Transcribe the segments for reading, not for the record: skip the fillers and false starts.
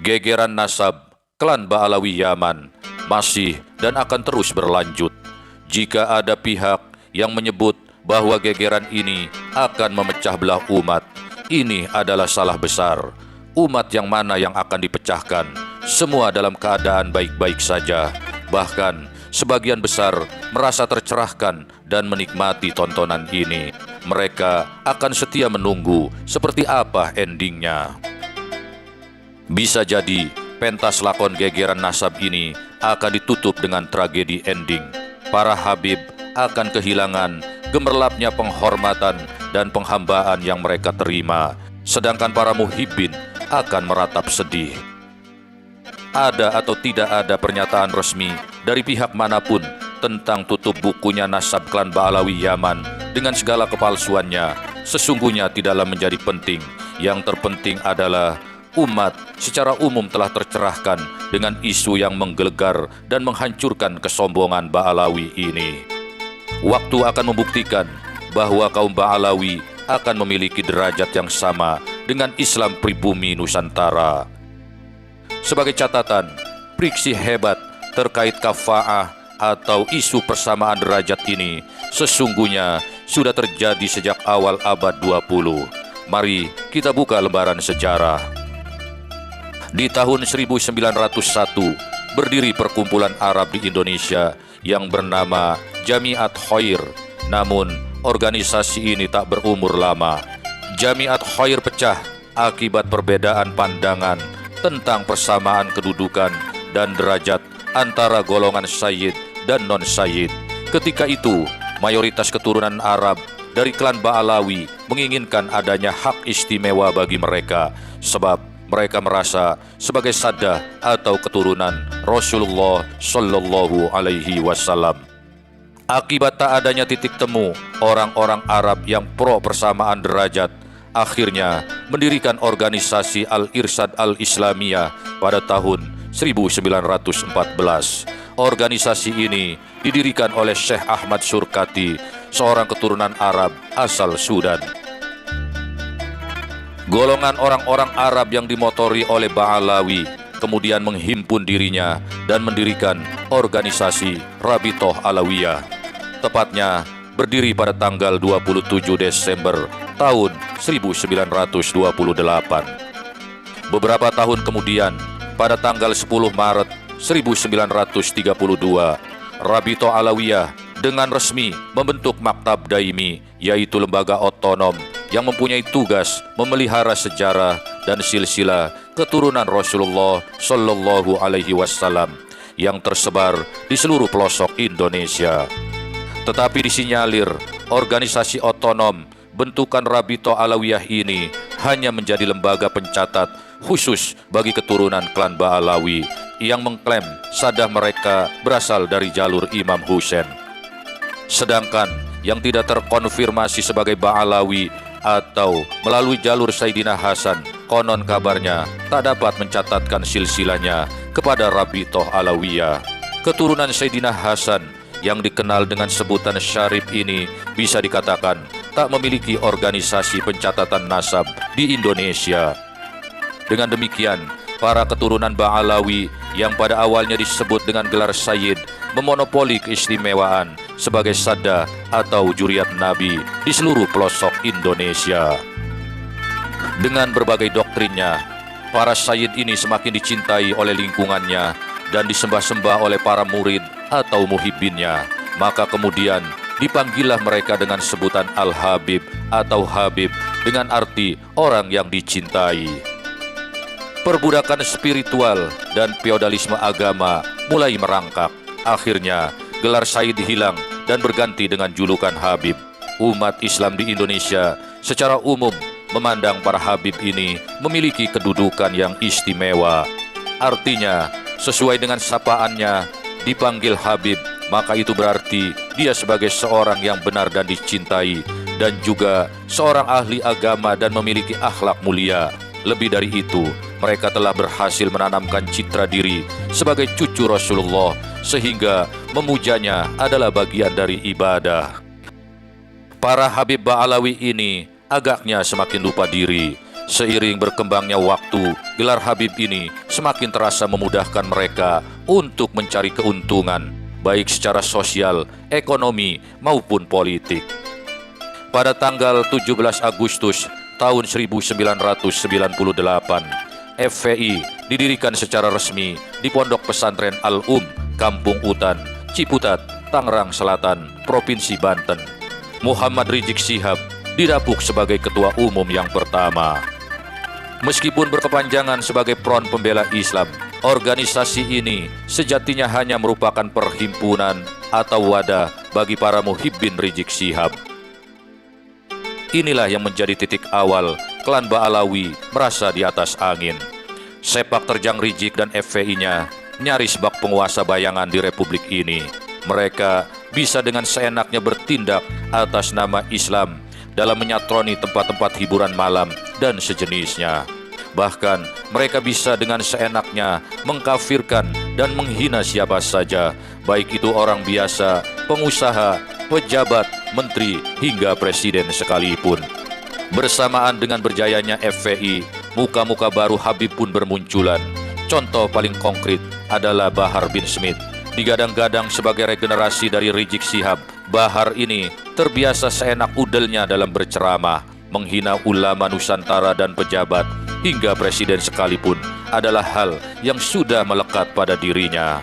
Gegeran nasab klan Ba'alawi Yaman masih dan akan terus berlanjut. Jika ada pihak yang menyebut bahwa gegeran ini akan memecah belah umat, ini adalah salah besar. Umat yang mana yang akan dipecahkan? Semua dalam keadaan baik-baik saja. Bahkan sebagian besar merasa tercerahkan dan menikmati tontonan ini. Mereka akan setia menunggu seperti apa endingnya. Bisa jadi pentas lakon gegeran nasab ini akan ditutup dengan tragedi ending. Para habib akan kehilangan gemerlapnya penghormatan dan penghambaan yang mereka terima, sedangkan para muhibbin akan meratap sedih. Ada atau tidak ada pernyataan resmi dari pihak manapun tentang tutup bukunya nasab klan Ba'alawi Yaman dengan segala kepalsuannya, sesungguhnya tidaklah menjadi penting. Yang terpenting adalah umat secara umum telah tercerahkan dengan isu yang menggelegar dan menghancurkan kesombongan Ba'alawi ini. Waktu akan membuktikan bahwa kaum Ba'alawi akan memiliki derajat yang sama dengan Islam pribumi Nusantara. Sebagai catatan, friksi hebat terkait kafa'ah atau isu persamaan derajat ini sesungguhnya sudah terjadi sejak awal abad 20. Mari kita buka lembaran sejarah. Di tahun 1901, berdiri perkumpulan Arab di Indonesia yang bernama Jamiat Khair. Namun, organisasi ini tak berumur lama. Jamiat Khair pecah akibat perbedaan pandangan tentang persamaan kedudukan dan derajat antara golongan Sayyid dan non-Sayyid. Ketika itu, mayoritas keturunan Arab dari klan Ba'alawi menginginkan adanya hak istimewa bagi mereka, sebab mereka merasa sebagai saddah atau keturunan Rasulullah Shallallahu Alaihi Wasallam. Akibat tak adanya titik temu orang-orang Arab yang pro persamaan derajat, akhirnya mendirikan organisasi Al-Irsyad Al-Islamiyah pada tahun 1914. Organisasi ini didirikan oleh Syekh Ahmad Surkati, seorang keturunan Arab asal Sudan. Golongan orang-orang Arab yang dimotori oleh Ba'alawi kemudian menghimpun dirinya dan mendirikan organisasi Rabitoh Alawiyah. Tepatnya berdiri pada tanggal 27 Desember tahun 1928. Beberapa tahun kemudian, pada tanggal 10 Maret 1932, Rabitoh Alawiyah dengan resmi membentuk Maktab Daimi, yaitu lembaga otonom yang mempunyai tugas memelihara sejarah dan silsilah keturunan Rasulullah Shallallahu Alaihi Wasallam yang tersebar di seluruh pelosok Indonesia. Tetapi disinyalir organisasi otonom bentukan Rabitoh Alawiyah ini hanya menjadi lembaga pencatat khusus bagi keturunan klan Ba'alawi yang mengklaim saddah mereka berasal dari jalur Imam Husain. Sedangkan yang tidak terkonfirmasi sebagai Ba'alawi atau melalui jalur Sayyidina Hasan, konon kabarnya tak dapat mencatatkan silsilahnya kepada Rabitoh Alawiyah. Keturunan Sayyidina Hasan yang dikenal dengan sebutan Syarif ini bisa dikatakan tak memiliki organisasi pencatatan nasab di Indonesia. Dengan demikian, para keturunan Ba'alawi yang pada awalnya disebut dengan gelar Sayyid memonopoli keistimewaan sebagai saddah atau juriat Nabi di seluruh pelosok Indonesia. Dengan berbagai doktrinnya, para Sayyid ini semakin dicintai oleh lingkungannya dan disembah-sembah oleh para murid atau muhibbinnya. Maka kemudian dipanggillah mereka dengan sebutan Al-Habib atau Habib dengan arti orang yang dicintai. Perbudakan spiritual dan feodalisme agama mulai merangkak. Akhirnya gelar Sayyid hilang dan berganti dengan julukan Habib. Umat Islam di Indonesia secara umum memandang para Habib ini memiliki kedudukan yang istimewa. Artinya, sesuai dengan sapaannya, dipanggil Habib, maka itu berarti dia sebagai seorang yang benar dan dicintai, dan juga seorang ahli agama dan memiliki akhlak mulia. Lebih dari itu, mereka telah berhasil menanamkan citra diri sebagai cucu Rasulullah, sehingga memujanya adalah bagian dari ibadah. Para Habib Ba'alawi ini agaknya semakin lupa diri. Seiring berkembangnya waktu, gelar Habib ini semakin terasa memudahkan mereka untuk mencari keuntungan, baik secara sosial, ekonomi, maupun politik. Pada tanggal 17 Agustus tahun 1998, FPI didirikan secara resmi di Pondok Pesantren Kampung Utan, Ciputat, Tangerang Selatan, Provinsi Banten. Muhammad Rizik Syihab didapuk sebagai ketua umum yang pertama. Meskipun berkepanjangan sebagai Front Pembela Islam, organisasi ini sejatinya hanya merupakan perhimpunan atau wadah bagi para muhibbin Rizik Syihab. Inilah yang menjadi titik awal klan Ba'alawi merasa di atas angin. Sepak terjang Rizik dan FPI-nya nyaris bak penguasa bayangan di republik ini. Mereka bisa dengan seenaknya bertindak atas nama Islam dalam menyatroni tempat-tempat hiburan malam dan sejenisnya. Bahkan mereka bisa dengan seenaknya mengkafirkan dan menghina siapa saja, baik itu orang biasa, pengusaha, pejabat, menteri, hingga presiden sekalipun. Bersamaan dengan berjayanya FPI, muka-muka baru Habib pun bermunculan. Contoh paling konkret adalah Bahar bin Smith. Digadang-gadang sebagai regenerasi dari Rizik Syihab, Bahar ini terbiasa seenak udelnya dalam berceramah, menghina ulama Nusantara dan pejabat, hingga presiden sekalipun adalah hal yang sudah melekat pada dirinya.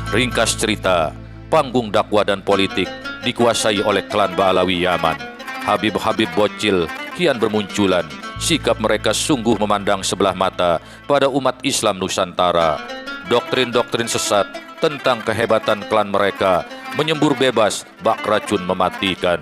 Ringkas cerita, panggung dakwah dan politik dikuasai oleh klan Ba'alawi Yaman. Habib-habib bocil kian bermunculan. Sikap mereka sungguh memandang sebelah mata pada umat Islam Nusantara. Doktrin-doktrin sesat tentang kehebatan klan mereka menyembur bebas bak racun mematikan.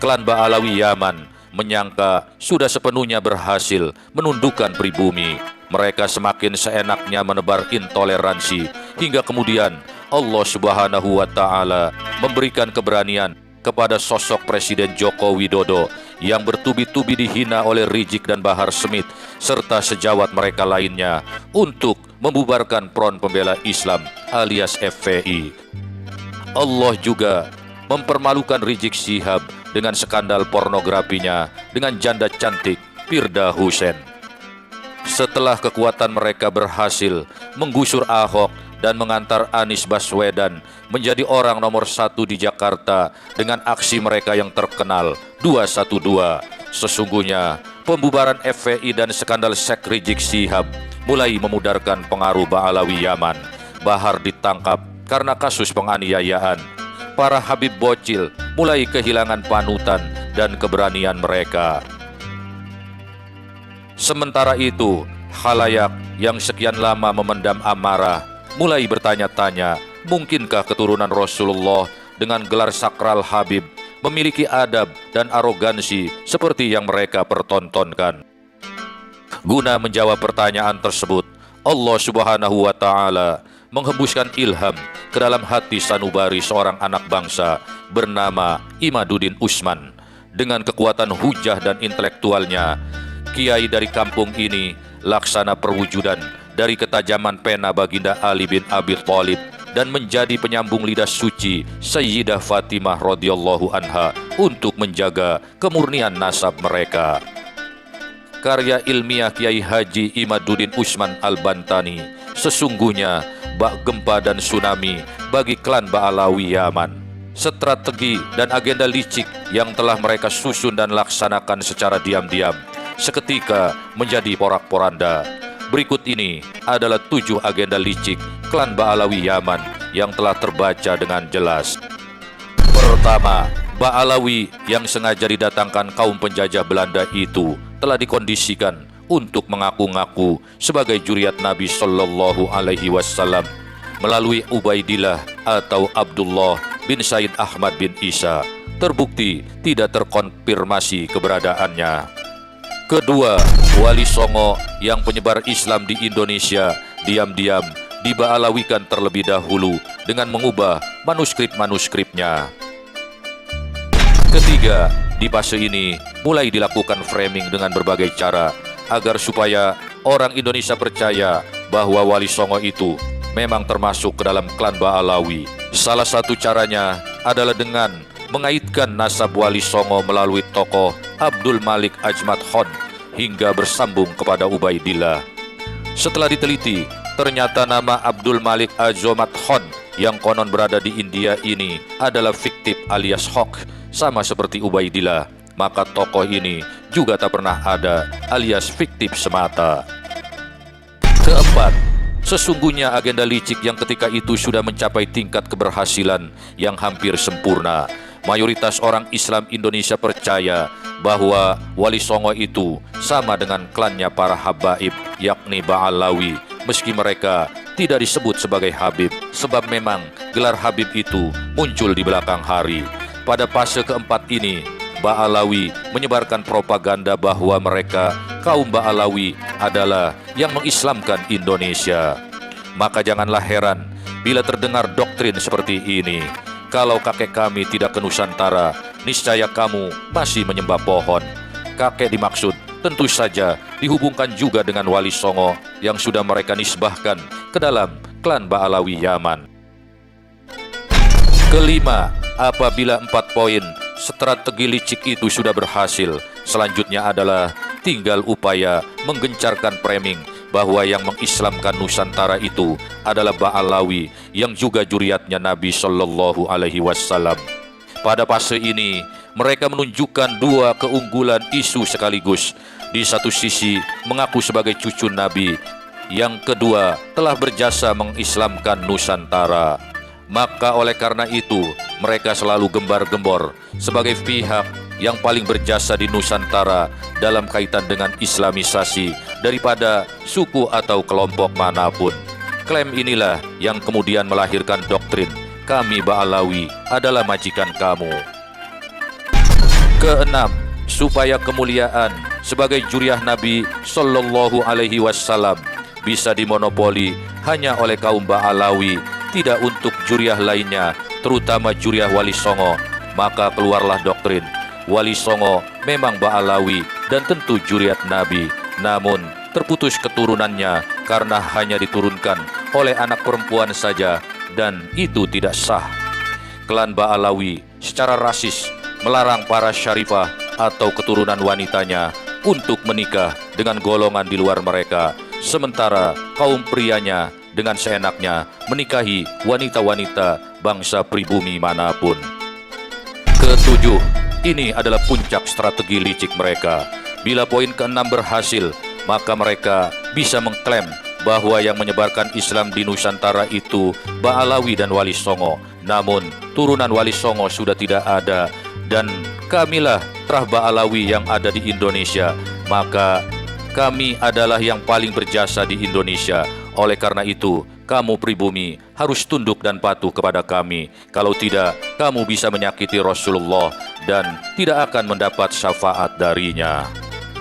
Klan Ba'alawi Yaman menyangka sudah sepenuhnya berhasil menundukkan pribumi. Mereka semakin seenaknya menebar intoleransi hingga kemudian Allah Subhanahu wa Ta'ala memberikan keberanian kepada sosok Presiden Joko Widodo yang bertubi-tubi dihina oleh Rizik dan Bahar Smith serta sejawat mereka lainnya untuk membubarkan Front Pembela Islam alias FPI. Allah juga mempermalukan Rizik Syihab dengan skandal pornografinya dengan janda cantik Firda Hussein. Setelah kekuatan mereka berhasil menggusur Ahok dan mengantar Anies Baswedan menjadi orang nomor 1 di Jakarta dengan aksi mereka yang terkenal 212. Sesungguhnya pembubaran FPI dan skandal seks Rizik Syihab mulai memudarkan pengaruh Ba'alawi Yaman. Bahar ditangkap karena kasus penganiayaan. Para Habib bocil mulai kehilangan panutan dan keberanian mereka. Sementara itu, khalayak yang sekian lama memendam amarah mulai bertanya-tanya, mungkinkah keturunan Rasulullah dengan gelar sakral Habib memiliki adab dan arogansi seperti yang mereka pertontonkan? Guna menjawab pertanyaan tersebut, Allah Subhanahu wa Ta'ala menghembuskan ilham ke dalam hati sanubari seorang anak bangsa bernama Imaduddin Usman. Dengan kekuatan hujah dan intelektualnya, kiai dari kampung ini laksana perwujudan dari ketajaman pena baginda Ali bin Abi Thalib dan menjadi penyambung lidah suci Sayyidah Fatimah radhiyallahu anha untuk menjaga kemurnian nasab mereka. Karya ilmiah Kiai Haji Imaduddin Usman Al-Bantani sesungguhnya bak gempa dan tsunami bagi klan Ba'alawi Yaman. Strategi dan agenda licik yang telah mereka susun dan laksanakan secara diam-diam seketika menjadi porak-poranda. Berikut ini adalah 7 agenda licik klan Ba'alawi Yaman yang telah terbaca dengan jelas. Pertama, Ba'alawi yang sengaja didatangkan kaum penjajah Belanda itu telah dikondisikan untuk mengaku-ngaku sebagai juriat Nabi Sallallahu Alaihi Wasallam melalui Ubaidillah atau Abdullah bin Said Ahmad bin Isa. Terbukti tidak terkonfirmasi keberadaannya. Kedua, Wali Songo yang penyebar Islam di Indonesia diam-diam diba'alawikan terlebih dahulu dengan mengubah manuskrip-manuskripnya. Ketiga, di fase ini mulai dilakukan framing dengan berbagai cara agar supaya orang Indonesia percaya bahwa Wali Songo itu memang termasuk ke dalam klan Ba'alawi. Salah satu caranya adalah dengan mengaitkan nasab Wali Songo melalui tokoh Abdul Malik Ajmat Khan hingga bersambung kepada Ubaidillah. Setelah diteliti, ternyata nama Abdul Malik Ajmat Khan yang konon berada di India ini adalah fiktif alias hoax, sama seperti Ubaidillah. Maka tokoh ini juga tak pernah ada alias fiktif semata. Keempat, sesungguhnya agenda licik yang ketika itu sudah mencapai tingkat keberhasilan yang hampir sempurna. Mayoritas orang Islam Indonesia percaya bahwa Wali Songo itu sama dengan klannya para habaib, yakni Ba'alawi, meski mereka tidak disebut sebagai Habib, sebab memang gelar Habib itu muncul di belakang hari. Pada fase keempat ini, Ba'alawi menyebarkan propaganda bahwa mereka, kaum Ba'alawi, adalah yang mengislamkan Indonesia. Maka janganlah heran bila terdengar doktrin seperti ini. Kalau kakek kami tidak ke Nusantara, niscaya kamu masih menyembah pohon. Kakek dimaksud tentu saja dihubungkan juga dengan Wali Songo yang sudah mereka nisbahkan ke dalam klan Ba'alawi Yaman. Kelima, apabila 4 poin strategi licik itu sudah berhasil, selanjutnya adalah tinggal upaya menggencarkan framing bahwa yang mengislamkan Nusantara itu adalah Ba'alawi yang juga juriatnya Nabi Shallallahu Alaihi Wasallam. Pada fase ini, mereka menunjukkan 2 keunggulan isu sekaligus. Di satu sisi mengaku sebagai cucu Nabi, yang kedua telah berjasa mengislamkan Nusantara. Maka oleh karena itu, mereka selalu gembar-gembor sebagai pihak yang paling berjasa di Nusantara dalam kaitan dengan islamisasi daripada suku atau kelompok manapun. Klaim inilah yang kemudian melahirkan doktrin kami Ba'alawi adalah majikan kamu. Keenam, supaya kemuliaan sebagai juriah Nabi Sallallahu Alaihi Wasallam bisa dimonopoli hanya oleh kaum Ba'alawi, tidak untuk juriah lainnya, terutama juriah Wali Songo, maka keluarlah doktrin Wali Songo memang Ba'alawi dan tentu juriat Nabi, namun terputus keturunannya karena hanya diturunkan oleh anak perempuan saja, dan itu tidak sah. Klan Ba'alawi secara rasis melarang para syarifah atau keturunan wanitanya untuk menikah dengan golongan di luar mereka, sementara kaum prianya dengan seenaknya menikahi wanita-wanita bangsa pribumi manapun. Ketujuh, ini adalah puncak strategi licik mereka. Bila poin ke-6 berhasil, maka mereka bisa mengklaim bahwa yang menyebarkan Islam di Nusantara itu Ba'alawi dan Wali Songo. Namun turunan Wali Songo sudah tidak ada, dan kamilah terah Ba'alawi yang ada di Indonesia. Maka kami adalah yang paling berjasa di Indonesia. Oleh karena itu, kamu pribumi harus tunduk dan patuh kepada kami. Kalau tidak, kamu bisa menyakiti Rasulullah dan tidak akan mendapat syafaat darinya.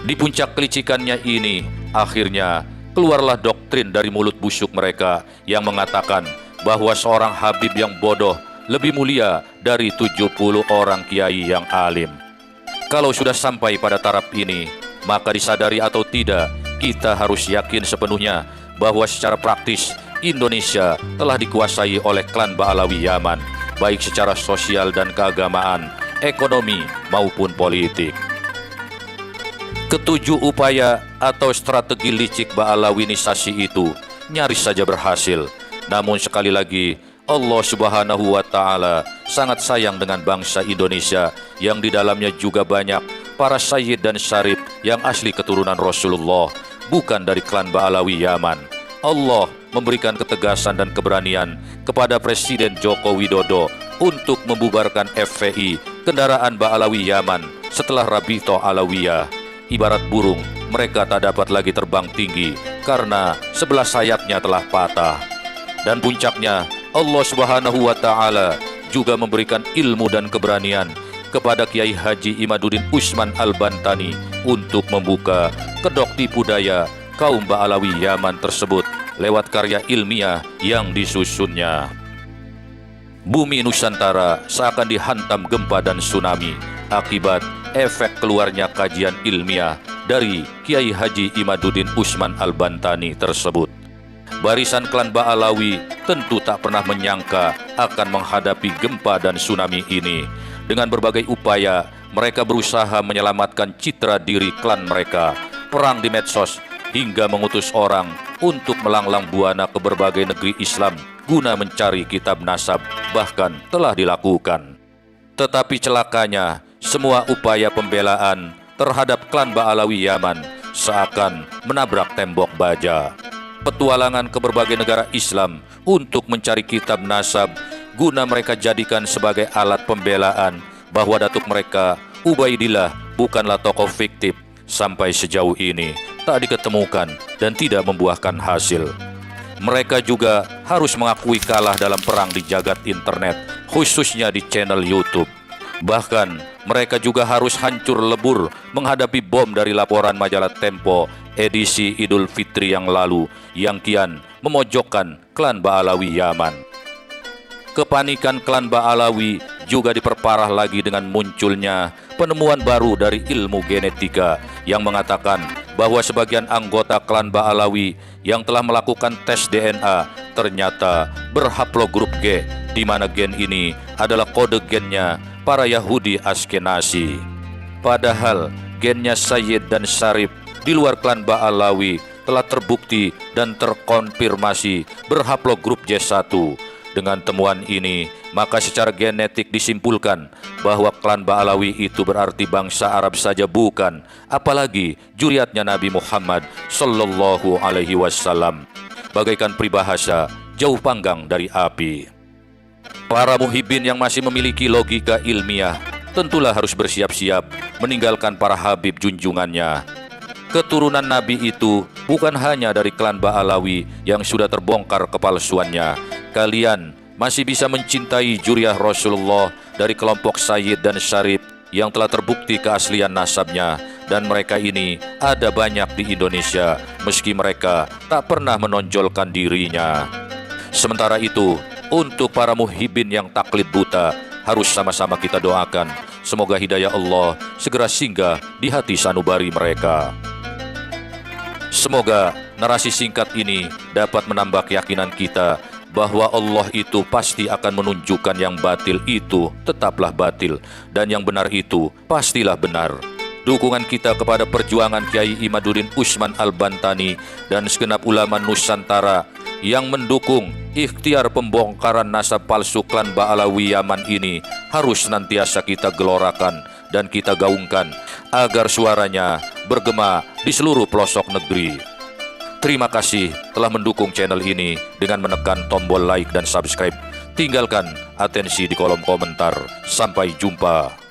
Di puncak kelicikannya ini, akhirnya keluarlah doktrin dari mulut busuk mereka yang mengatakan bahwa seorang Habib yang bodoh lebih mulia dari 70 orang kiai yang alim. Kalau sudah sampai pada taraf ini, maka disadari atau tidak, kita harus yakin sepenuhnya bahwa secara praktis Indonesia telah dikuasai oleh klan Ba'alawi Yaman, baik secara sosial dan keagamaan, ekonomi maupun politik. Ketujuh upaya atau strategi licik Ba'alawinisasi itu nyaris saja berhasil. Namun sekali lagi, Allah Subhanahu wa Ta'ala sangat sayang dengan bangsa Indonesia yang di dalamnya juga banyak para sayyid dan syarif yang asli keturunan Rasulullah, bukan dari klan Ba'alawi Yaman. Allah memberikan ketegasan dan keberanian kepada Presiden Joko Widodo untuk membubarkan FPI, kendaraan Ba'alawi Yaman, setelah Rabito Alawiyah. Ibarat burung, mereka tak dapat lagi terbang tinggi karena sebelah sayapnya telah patah. Dan puncaknya, Allah Subhanahu wa Ta'ala juga memberikan ilmu dan keberanian kepada Kiai Haji Imaduddin Usman Al-Bantani untuk membuka kedok tipu daya kaum Ba'alawi Yaman tersebut lewat karya ilmiah yang disusunnya. Bumi Nusantara seakan dihantam gempa dan tsunami akibat efek keluarnya kajian ilmiah dari Kiai Haji Imaduddin Usman Al-Bantani tersebut. Barisan klan Ba'alawi tentu tak pernah menyangka akan menghadapi gempa dan tsunami ini. Dengan berbagai upaya, mereka berusaha menyelamatkan citra diri klan mereka, perang di medsos, hingga mengutus orang untuk melanglang buana ke berbagai negeri Islam guna mencari kitab nasab, bahkan telah dilakukan. Tetapi celakanya, semua upaya pembelaan terhadap klan Ba'alawi Yaman seakan menabrak tembok baja. Petualangan ke berbagai negara Islam untuk mencari kitab nasab guna mereka jadikan sebagai alat pembelaan bahwa datuk mereka, Ubaidillah, bukanlah tokoh fiktif, sampai sejauh ini tak diketemukan dan tidak membuahkan hasil. Mereka juga harus mengakui kalah dalam perang di jagat internet, khususnya di channel YouTube. Bahkan mereka juga harus hancur lebur menghadapi bom dari laporan majalah Tempo edisi Idul Fitri yang lalu yang kian memojokkan klan Ba'alawi Yaman. Kepanikan klan Ba'alawi juga diperparah lagi dengan munculnya penemuan baru dari ilmu genetika yang mengatakan bahwa sebagian anggota klan Ba'alawi yang telah melakukan tes DNA ternyata berhaplogrup G, di mana gen ini adalah kode gennya para Yahudi Askenazi. Padahal gennya Sayyid dan Syarif di luar klan Ba'alawi telah terbukti dan terkonfirmasi berhaplogrup J1. Dengan temuan ini, maka secara genetik disimpulkan bahwa klan Ba'alawi itu berarti bangsa Arab saja bukan, apalagi juriatnya Nabi Muhammad Sallallahu Alaihi Wasallam, bagaikan peribahasa jauh panggang dari api. Para muhibbin yang masih memiliki logika ilmiah tentulah harus bersiap-siap meninggalkan para habib junjungannya. Keturunan Nabi itu bukan hanya dari klan Ba'alawi yang sudah terbongkar kepalsuannya. Kalian masih bisa mencintai juriah Rasulullah dari kelompok Sayyid dan Syarif yang telah terbukti keaslian nasabnya, dan mereka ini ada banyak di Indonesia meski mereka tak pernah menonjolkan dirinya. Sementara itu, untuk para muhibbin yang taklid buta, harus sama-sama kita doakan semoga hidayah Allah segera singgah di hati sanubari mereka. Semoga narasi singkat ini dapat menambah keyakinan kita bahwa Allah itu pasti akan menunjukkan yang batil itu tetaplah batil dan yang benar itu pastilah benar. Dukungan kita kepada perjuangan Kiai Imaduddin Usman Al-Bantani dan segenap ulama Nusantara yang mendukung ikhtiar pembongkaran nasab palsu klan Ba'alawi Yaman ini harus senantiasa kita gelorakan dan kita gaungkan agar suaranya bergema di seluruh pelosok negeri. Terima kasih telah mendukung channel ini dengan menekan tombol like dan subscribe. Tinggalkan atensi di kolom komentar. Sampai jumpa.